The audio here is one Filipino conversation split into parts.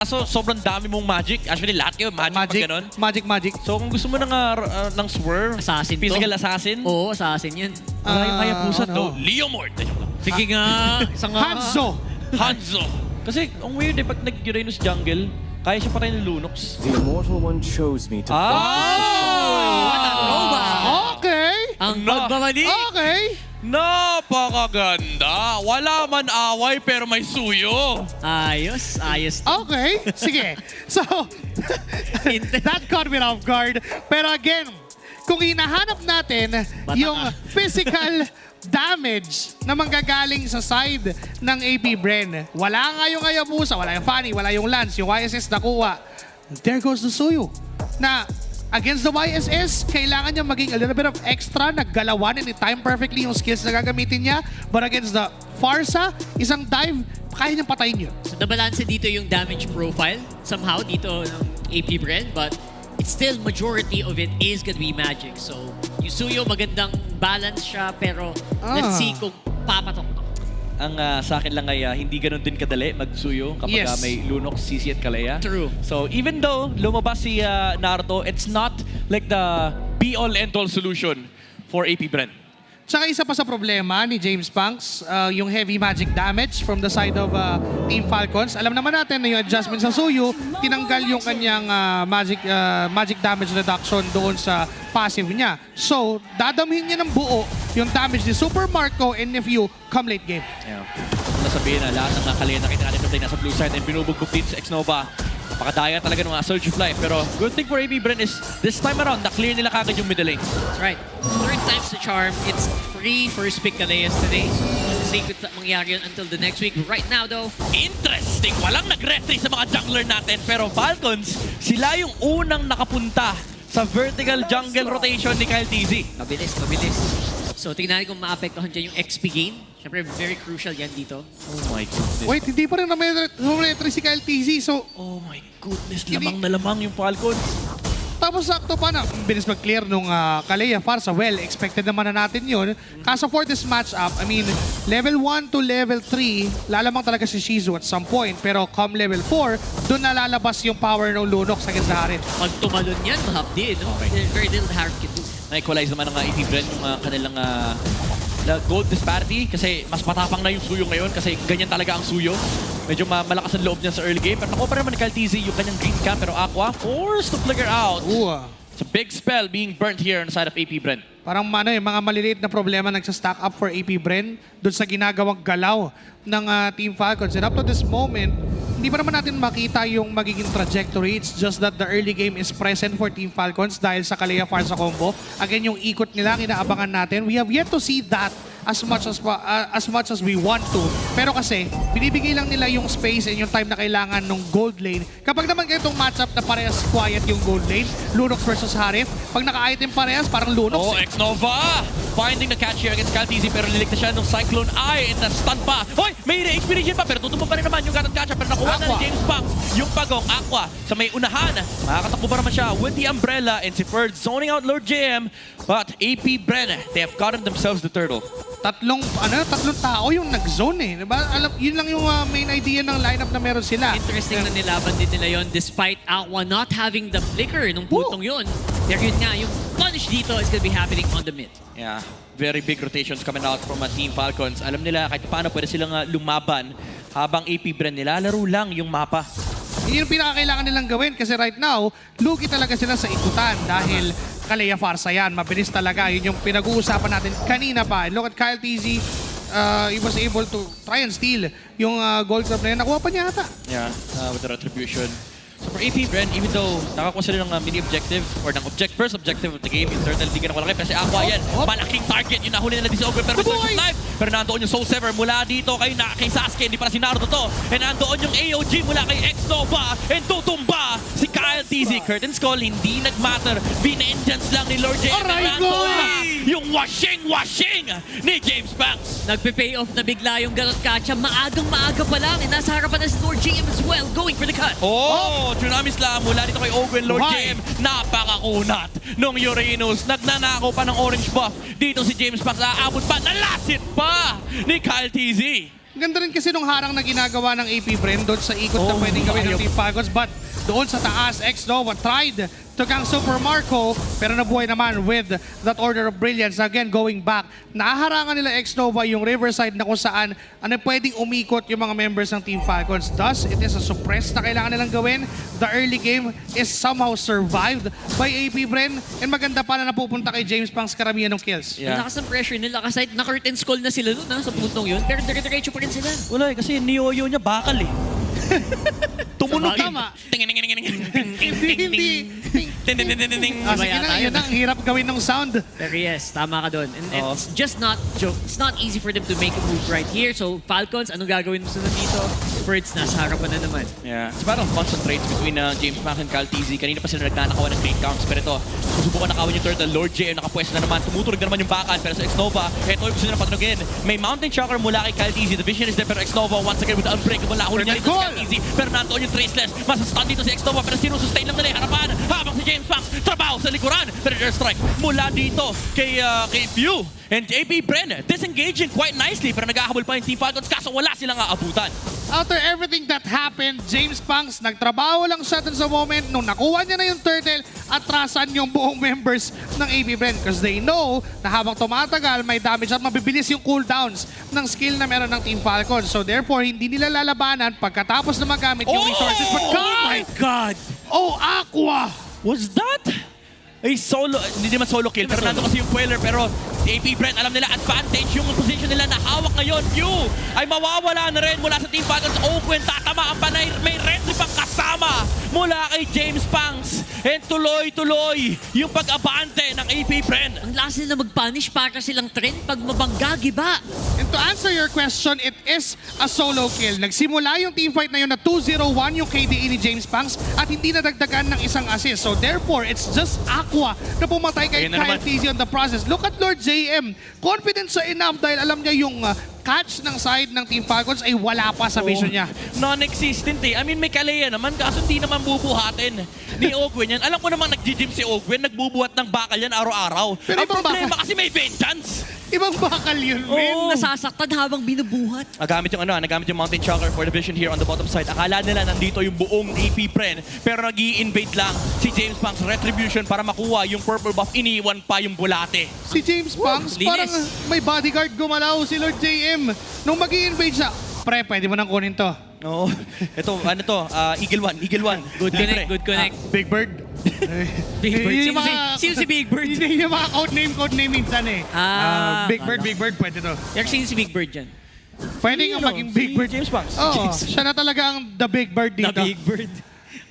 So, sobrang dami mong magic. Actually, lahat kayo magic, pag ganun. Magic. So, kung gusto mo ng swerve, Assassin to. physical assassin, Oo, assassin yun. kaya pusat ano? to. Leomord. Sige nga. Isang Hanzo! Hanzo. Kasi, ang weird eh, pag nag-Uranus jungle, kaya siya patayin ng Lunox. The Immortal One chose me to What a throwback! Okay! Ang No. pagbabalik. Okay! Napakaganda. Wala man away pero may suyo. Ayos. Okay, sige. So, that caught me off guard. Pero again, kung hinahanap natin Bata yung ka. physical damage na manggagaling sa side ng AP Bren, wala nga yung Hayabusa, wala yung Fanny, wala yung Lance, yung YSS nakuha. There goes the Suyo. Na against the YSS, kailangan niya maging a little bit of extra, naggalawan and time perfectly yung skills na gagamitin niya. But against the Farsa, isang dive, kaya niyang patayin yun. So, nabalanse dito yung damage profile somehow dito ng AP Bren, but it's still majority of it is gonna be magic. So, yung Suyo, magandang balance siya, pero let's see kung papatok to. Ang sa akin lang ay hindi ganun din kadali magsuyo kapag Yes. may Lunox, CC at Kalea. True. So even though lumabas si Naruto, it's not like the be-all end-all solution for AP Bren. Tsaka isa pa sa problema ni James Punks, yung heavy magic damage from the side of Team Falcons. Alam naman natin na yung adjustment sa Suyu, tinanggal yung kanyang magic damage reduction doon sa passive niya. So, dadamhin niya ng buo yung damage ni Super Marco and Nephew come late game. Yeah. Nasabihin na lahat ng Kalea nakita natin patay nasa blue side and binubugbog din sa X-Nova. Napakadaya talaga ng Surge of Life. Pero good thing for AP Bren is this time around, na-clear nila kagad yung middle lane. That's right. Third time's the charm. It's free first pick Kaleas today. So, see kung mangyari yun until the next week. Right now, though, Interesting! Walang nag-retry sa mga jungler natin. Pero Falcons, sila yung unang nakapunta sa vertical jungle rotation ni Kyle TZ. mabilis. So, tingnan natin kung maapektuhan dyan yung XP gain. Siyempre, very crucial yan dito. Oh my goodness. Wait, hindi pa rin na-retry si Kyle TZ. So, Oh my goodness, lamang na lamang yung Falcons. tapos sakto pa na, bilis mag-clear nung Kalea Farsa. Well, expected naman na natin yun. Kaso for this matchup, I mean, level 1 to level 3, lalamang talaga si Shizu at some point. Pero come level 4, doon na lalabas yung power ng Lunox against the Harit. Pag tumalon yan, mahapdi, no? Okay. Very little the Harit can do. Na-equalize naman ng AP Bren yung kanilang gold disparity kasi mas matapang na yung Suyo ngayon kasi ganyan talaga ang Suyo. Medyo malakas ang loob niya sa early game. Pero nakuha pa naman ni Kyle TZ yung kanyang green cam pero Aqua forced to flicker out. It's a big spell being burnt here on the side of AP Bren. Parang mga maliliit na problema nagsa-stack up for AP Bren doon sa ginagawang galaw ng Team Falcons. And up to this moment, hindi pa naman natin makita yung magiging trajectory. It's just that the early game is present for Team Falcons dahil sa Kalea Farsa combo. Again, yung ikot nila, inaabangan natin. We have yet to see that as much as we want to. Pero kasi, binibigay lang nila yung space and yung time na kailangan ng gold lane. Kapag naman ganitong matchup na parehas quiet yung gold lane, Lunox versus Harith, pag naka-item parehas, parang Lunox. Oh, X-Nova! Finding the catch here against Kyle TZ pero niligtas siya ng Cyclone Eye and na-stun pa. Hoy! May experience pa pero tutumpa pa rin naman yung gatang catch pero nakuha na ni James Punks yung pagong Aqua sa may unahan. Makakatakbo pa naman siya with the umbrella and si Ferg zoning out Lord JM but AP Bren, they have gotten themselves the turtle. Tatlong tao yung nag-zone eh. Diba? Yun lang yung main idea ng lineup na meron sila. Interesting na nilaban din nila yon despite Aqua not having the flicker nung putong yun. Pero yun nga, yung punish dito is gonna be happening on the mid. Yeah, very big rotations coming out from Team Falcons. Alam nila kahit paano pwede silang lumaban habang AP Bren nilalaro lang yung mapa. Yun yung pinakakailangan nilang gawin kasi right now, lugi talaga sila sa ikutan dahil Kalea Farsa yan. Mabilis talaga. Yun yung pinag-uusapan natin kanina pa. Look at Kyle TZ. He was able to try and steal yung gold club na yun. Nakuha pa niya ata. Yeah, with the retribution. So for AP Bren, even though nakakuha sila ng mini objective or ng first objective of the game, internal di ka na malaki kasi Aqua yan. Malaking target yung nahuli nila di si Ogre pero may Surge of Life. Pero nandoon yung Soul Sever mula dito kay Sasuke, hindi para si Naruto to. And nandoon yung AOG mula kay X-Nova and tutumba si Kyle TZ. Curtain's Call, hindi nagmatter. Binenchance lang ni Lord JM. Aray ko! Nandoon na yung washing ni James Banks. Nagpe-pay off na bigla yung Garot Kacha. Maagang-maaga pa lang. Nasa harapan na si Lord JM as well, going for the cut. Oh, Tsunami Slam mula dito kay Ogwen Lord Why? JM. Napakakunat nung Uranus. Nagnanakaw pa ng orange buff. Dito si James Banks aabot pa. Nalasit pa ni Kyle TZ. Ganda rin kasi nung harang na ginagawa ng AP Bren doon sa ikot na pwedeng gawin ng Team Falcons. But doon sa taas, X-Nova tried to gang Super Marco pero nabuhay naman with that Order of Brilliance. Again, going back, nahaharangan nila X-Nova yung Riverside na kung saan pwedeng umikot yung mga members ng Team Falcons. Thus, it is a suppress na kailangan nilang gawin. The early game is somehow survived by AP Bren and maganda pa na napupunta kay James Pangs karamihan ng kills. Ang lakas ng pressure nila kasi na-curtain skull na sila doon sa puntong yun. Pero dire-diretso pa rin sila. Wala eh, kasi niyoyo niya bakal eh. Tumunog Sabagay. Tama. Hindi. Ting-ting-ting-ting-ting. Ah, sige na, yun ang hirap gawin ng sound. Pero yes, tama ka doon. And Oo. it's just not joke. It's not easy for them to make a move right here. So Falcons, anong gagawin mo sunod dito? Birds, nasa harapan na naman. Yeah. It's parang concentrates between James Max and Cal TZ. Kanina pa sila nagnanakawan ng great counts. Pero ito, susubukan nakawan yung Turtle. Lord JM nakapwesto na naman. Tumuturog na naman yung bakal. Pero sa X-Nova, ito yung gusto nila patunogin. May Mountain Shocker mula kay Cal TZ. The vision is there. Pero X-Nova, once again with the unbreakable. Nahuli niya dito si Cal TZ. Pero nandoon yung Traceless. Masastun dito si X-Nova. Pero sinusustain lang nila yung harapan. Habang si James Max, trabaho sa likuran. Pero airstrike mula dito kay Few. And AP Bren disengaging quite nicely. Pero nag-ahabol pa yung Team Falcons. Kaso wala silang aabutan. After everything that happened, James Pangs, nagtrabaho lang siya dun sa moment nung nakuha niya na yung turtle, atrasan yung buong members ng AP Bren because they know na habang tumatagal, may damage at mabibilis yung cooldowns ng skill na meron ng Team Falcon. So therefore, hindi nila lalabanan pagkatapos na magamit yung resources. But God! Oh, Aqua! Was that a solo, hindi naman solo kill, pero nandun kasi yung Queller, pero AP Bren, alam nila, advantage yung position nila na hawak ngayon. Few ay mawawala na rin mula sa Team Falcons. Open, tatamaan pa na may Renzi pang kasama mula kay James Pangs. And tuloy-tuloy yung pag-abante ng AP Bren. Ang lakas nila mag-punish para silang trend pag mabangga, giba. And to answer your question, it is a solo kill. Nagsimula yung teamfight na yun na 2-0-1 yung KDE ni James Pangs at hindi nadagdagan ng isang assist. So therefore, it's just Aqua na pumatay kay Ayun na Kyle naman. TZ on the process. Look at Lord JM. Confident siya enough dahil alam niya yung catch ng side ng Team Falcons ay wala pa sa vision niya. Non-existent eh. I mean, may Kalea naman, kaso hindi naman bubuhatin ni Ogwen yan. Alam ko namang nag-gym si Ogwen, nagbubuhat ng bakal yan araw-araw. Pero Ang ibang problema kasi may vengeance. Ibang bakal yun, men. Nasasaktan habang binubuhat. Nagamit yung Mountain Shocker for the vision here on the bottom side. Akala nila nandito yung buong AP Bren, pero nag-i-invade lang si James Pangs Retribution para makuha yung purple buff. Iniwan pa yung bulate. Si James Pangs, linis. parang may bodyguard gumalaw si Lord JM. Nung mag-i-invade siya, pre, pwede mo nang kunin to. Oo. Ito, ano to? Eagle One. Good connect, good connect. Big Bird. Big Bird. Yun Sino yung sino si Big Bird? Hindi yung mga codename minsan eh. Big Bird, pwede to. Pero sino si Big Bird dyan? Pwede nga maging Big Bird. James Pangs. Oo, siya na talaga ang the Big Bird dito. The Big Bird.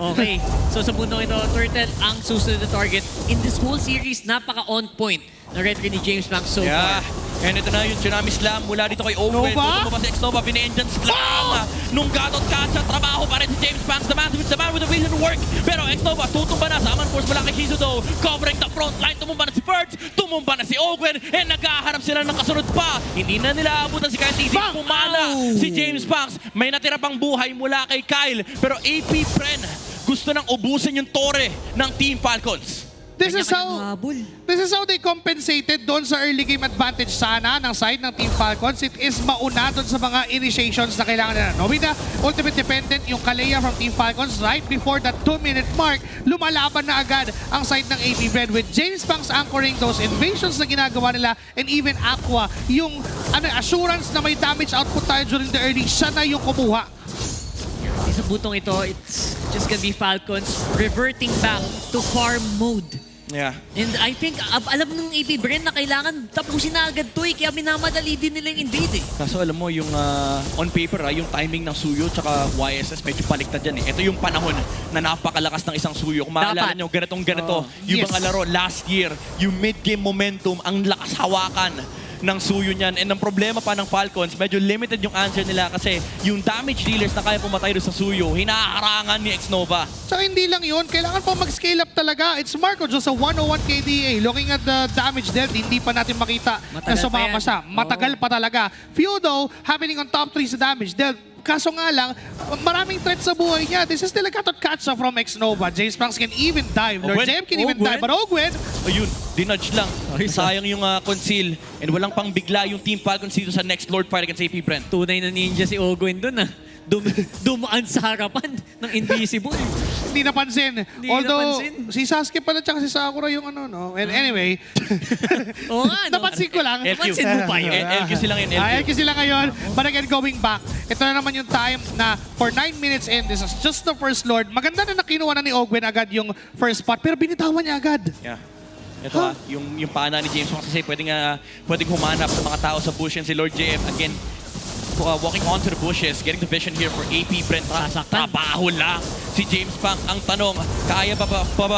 Okay, so sa puntong ito, Turtle ang susunod na target. In this whole series, napaka-on point na retry ni James Max so Yeah. far. And ito na yung Tsunami Slam mula dito kay Owen. Nova? Tuto pa si X-Nova, Vengeance Slam. Nung gatot catch, trabaho pa rin si James Pangs. The man with the vision work. Pero X-Nova, tutumba na sa Aman Force mula kay Shizudo. Covering the front line, tumumba na si Ferds, tumumba na si Owen. And naghaharap sila ng kasunod pa. Hindi na nila abutan si Kyle TZ. Pumala si James Pangs. May natira pang buhay mula kay Kyle. Pero AP Bren gusto nang ubusin yung tore ng Team Falcons. This is Kanya-kanyang how they compensated doon sa early game advantage sana ng side ng Team Falcons. It is mauna doon sa mga initiations na kailangan nila. Nobita, ultimate dependent yung Kalea from Team Falcons. Right before that 2-minute mark, lumalaban na agad ang side ng AP Bren with James Pangs anchoring those invasions na ginagawa nila and even Aqua, yung assurance na may damage output tayo during the early, siya na yung kumuha. Sa butong ito, it's just gonna be Falcons reverting back to farm mode. Yeah. And I think, alam ng AP Bren na kailangan tapusin na agad to eh, kaya minamadali din nila yung invade eh. Kaso alam mo, yung on paper, yung timing ng Suyo tsaka YSS medyo paliktad yan eh. Ito yung panahon na napakalakas ng isang Suyo. Kung maalala Dapat. nyo, ganito, yung Yes. mga laro last year, yung mid-game momentum, ang lakas hawakan ng Suyo niyan. And ang problema pa ng Falcons, medyo limited yung answer nila kasi yung damage dealers na kaya pumatay doon sa Suyo, hinaharangan ni X-Nova. Tsaka hindi lang yun, kailangan pa mag-scale up talaga. It's Marco just a 101 KDA. Looking at the damage dealt, hindi pa natin makita na Matagal pa sumama yan. siya. Matagal pa talaga. Few though, happening on top 3 sa damage dealt. Kaso nga lang, maraming threats sa buhay niya. This is still a catch from X-Nova. James Banks can even dive. Lord Ogwen. Jem can even Ogwen. dive. But Ogwen, Ayun, dinudge lang. Sayang yung conceal. And walang pang bigla yung Team Falcons dito sa next Lord fight against AP Brent. Tunay na ninja si Ogwen dun dumaan sa harapan ng Invisible. hindi napansin. Hindi Although, napansin. si Sasuke pala tsaka si Sakura yung ano, no? And anyway, Oo nga, no? napansin ko lang. LQ. Napansin mo pa yun? LQ sila ngayon, LQ. LQ sila ngayon. But again, going back, ito na naman yung time na for 9 minutes in, this is just the first Lord. Maganda na nakinuha na ni Ogwen agad yung first spot, pero binitawan niya agad. Yeah. Ito yung pana ni James kasi pwedeng humanap ng mga tao sa bush and si Lord JM again walking onto the bushes, getting the vision here for AP Brent. Trabaho lang si James Pang. Ang tanong, kaya ba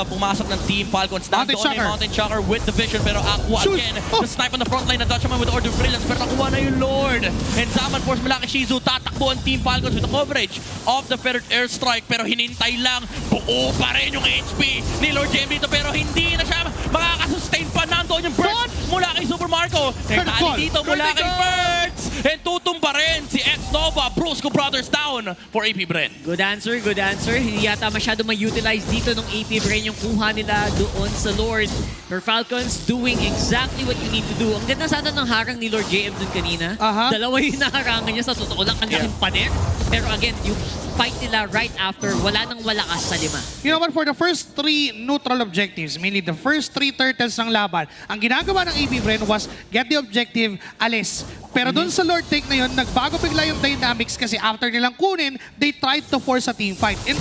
pumasok ng Team Falcons? Mountain Nandoon na Shocker. yung Mountain Shocker with the vision, pero Aqua Shoot! again, Oh! the snipe on the front line na Dutchman with the Order of Brilliance, pero nakuha na yung Lord. And Zaman Force Malaki Shizu, tatakbo ang Team Falcons with the coverage of the Feathered Airstrike, pero hinintay lang. Buo pa rin yung HP ni Lord JM dito, pero hindi na siya makakasustain pa. Nandoon yung burst mula kay Super Marco. Critical. Tali dito mula kay Birds. And tutumba rin si X-Nova. Brusco Brothers down for AP Brent. Good answer, good answer. Hindi yata masyado ma-utilize dito ng AP Brain yung kuha nila doon sa Lord. For Falcons doing exactly what you need to do. Ang ganda sana ng harang ni Lord JM dun kanina. Aha. Dalawa yung naharangan niya sa totoo lang. Ang laking pader. Pero again, yung fight nila right after, wala nang walakas sa 5. You know what, for the first 3 neutral objectives, meaning the first 3 turtles ng laban, ang ginagawa ng AP Bren was get the objective, alis. Pero doon sa Lord Take na yun, nagbago bigla yung dynamics kasi after nilang kunin, they tried to force a team fight. And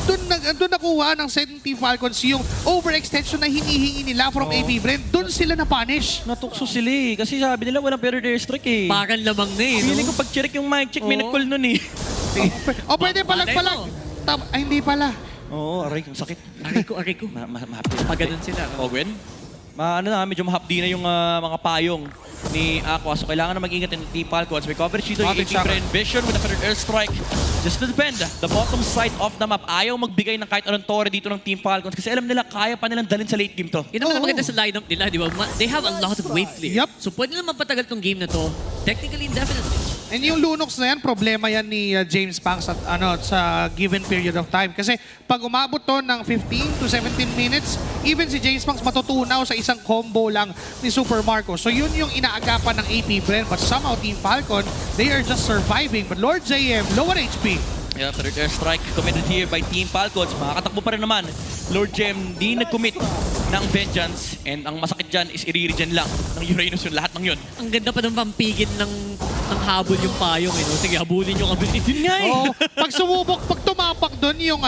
doon nakuha ng second Team Falcons yung overextension na hinihingi nila from AP Bren. Doon sila na-punish. Natukso sila eh. Kasi sabi nila walang Feathered Airstrike eh. Parang lamang na eh. Feeling No? ko pag check yung mic check, may Oo. nag-call nun eh. O pwede palag-palag. Ay, hindi pala. Oo, aray, ang sakit. Aray ko. Mahapdi. Pag ganun sila. Ogwen? Medyo mahapdi na yung mga payong ni Aqua. So kailangan na mag-ingat ng Team Falcons. May coverage dito yung Mountain AP Bren Vision with a Feathered Airstrike. Just to defend the bottom side of the map. Ayaw magbigay ng kahit anong tore dito ng Team Falcons kasi alam nila kaya pa nilang dalhin sa late game to. Yun naman ang Oo. maganda sa lineup nila, di ba? They have a lot of wave clear. Yup. So pwede naman mapatagal tong game na to. Technically, indefinitely. And yung Lunox na yan, problema yan ni James Banks at sa given period of time. Kasi pag umabot to ng 15 to 17 minutes, even si James Banks matutunaw sa isang combo lang ni Super Marco. So yun yung inaagapan ng AP Bren. But somehow Team Falcon, they are just surviving. But Lord JM, lower HP. Yeah, Feathered Airstrike committed here by Team Falcons. Makakatakbo pa rin naman. Lord Jem di nag-commit ng Vengeance. And ang masakit dyan is i-regen lang ng Uranus yung lahat ng yun. Ang ganda pa ng pampigin ng habol yung payong. Eh, no? Sige, habulin yung ability. Yun nga eh. Oh, pag sumubok, pag tumapak doon yung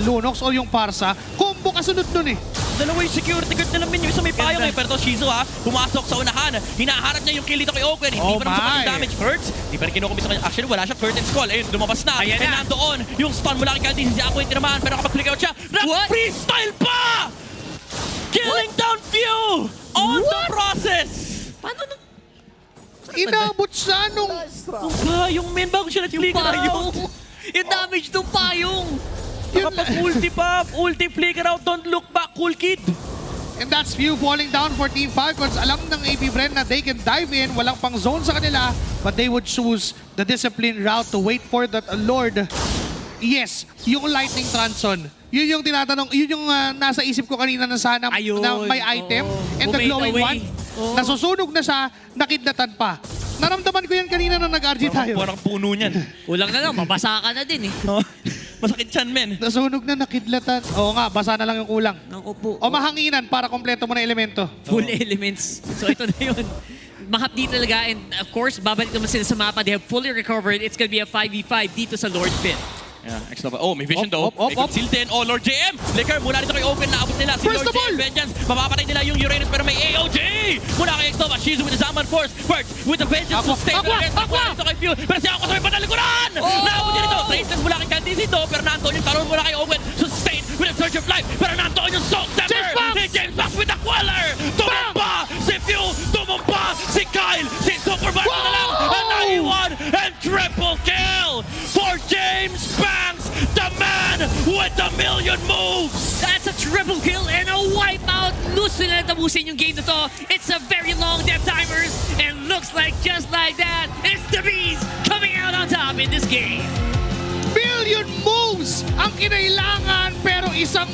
Lunox o yung Parsa, combo kasunod doon eh. Dalawa yung security guard nila yung isa may payong eh. Pero to Shizu pumasok sa unahan. Hinaharap niya yung kill dito kay Ogwen. Hindi Oh pa rin sa kanyang my. damage. Hurts. Hindi pa rin kinukumis sa kanya. Actually, wala siya. Curtain's Call. Ayun, lumabas na. Ayan And na. nandoon yung stun mula kay Caldini. Si Aqua yung tinamaan. Pero kapag click out siya, What? freestyle pa! Killing down few on the process! Paano nung Inabot siya nung... Ang payong men bago siya nag-flicker payong? out. Yung damage ng payong! Kapag ulti pa, ulti flicker out, don't look back, cool kid. And that's few falling down for Team Falcons. Alam ng AP Bren na they can dive in. Walang pang zone sa kanila. But they would choose the disciplined route to wait for that Lord. Yes, yung Lightning Transon. Yun yung tinatanong, yun yung nasa isip ko kanina na sana Ayun, na may item. oo. And the Wait glowing away. one, Oo. nasusunog na siya, nakidlatan pa. Naramdaman ko yan kanina nung nag-RG tayo. Parang puno niyan. Kulang na lang, mabasa ka na din eh. Masakit yan, men. Nasunog na, nakidlatan. Oo nga, basa na lang yung kulang. Naku po. O mahanginan para kompleto mo na elemento. Full elements. So ito na yun. Mahapdi talaga and of course, babalik naman sila sa mapa. They have fully recovered. It's gonna be a 5v5 dito sa Lord Pit. Yeah, X-Nova. Oh, may vision Op, daw. op, May op, good seal din. Oh, Lord JM. Flicker mula dito kay Open. Naabot nila. Si First Lord of all! JM Vengeance. Mapapatay nila yung Uranus pero may AOG. Mula kay X-Nova. Shizu with the Zaman Force. First with the Vengeance. Aqua, Sustain. Aqua, Aqua! Dito kay Fuel. Pero si Aqua sa may panalikuran. Naabot niya dito. Traceless mula kay Caldini dito. Pero nandoon yung Taron mula kay Open. Sustain with the Surge of Life. Pero nandoon yung Salt Temper. James Banks! Si James Banks with the Queller. Tumumpa si Fuel. Tumumpa si Kyle. Si Superman na lang. Ang naiwan. And triple kill for James Banks. The man with a million moves! That's a triple kill and a wipeout. Luso na tapusin yung game na to. It's a very long death timers and looks like just like that, it's the Bees coming out on top in this game. Billion moves ang kinailangan pero isang